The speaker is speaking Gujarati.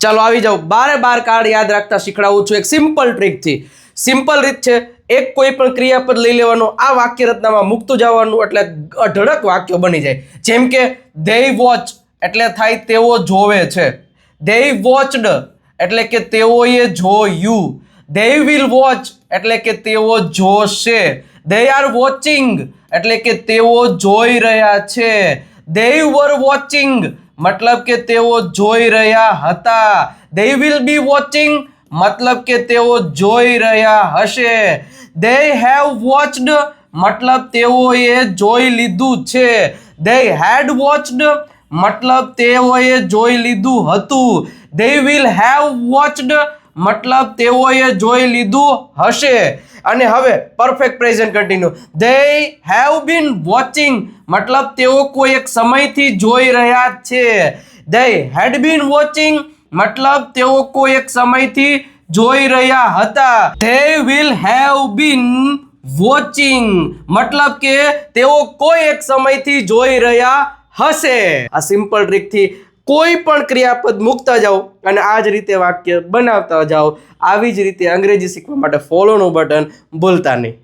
ચાલો આવી જાઓ, 12 કાર્ડ યાદ રાખતા શીખડાવું છું એક સિમ્પલ ટ્રીકથી. સિમ્પલ રીત છે, એક કોઈ પણ ક્રિયાપદ લઈ લેવાનો, આ વાક્ય રચનામાં મૂકતું જવાનું એટલે અઢળક વાક્યો બની જાય. જેમ કે they watch એટલે થાય તેઓ જોવે છે, they watched એટલે કે તેઓએ જોયું, they will watch એટલે કે તેઓ જોશે, they are watching એટલે કે તેઓ જોઈ રહ્યા છે, they were watching મતલબ કે તેઓ જોઈ રહ્યા હતા, they will be watching મતલબ કે તેઓ જોઈ રહ્યા હશે, they have watched મતલબ તેઓએ જોઈ લીધું છે, they had watched મતલબ તેઓએ જોઈ લીધું હતું, they will have watched મતલબ તેઓએ જોઈ લીધું હશે. અને હવે perfect present continue, they have been watching મતલબ તેઓ કોઈ એક સમયથી જોઈ રહ્યા છે, they had been watching મતલબ તેઓ કોઈ એક સમયથી જોઈ રહ્યા હતા, they will have been watching મતલબ કે તેઓ કોઈ એક સમયથી જોઈ રહ્યા હશે. આ સિમ્પલ ટ્રીકથી કોઈ પણ ક્રિયાપદ મૂકતા જાઓ અને આ જ રીતે વાક્ય બનાવતા જાઓ. આવી જ રીતે અંગ્રેજી શીખવા માટે ફોલોનું બટન ભૂલતા નહીં.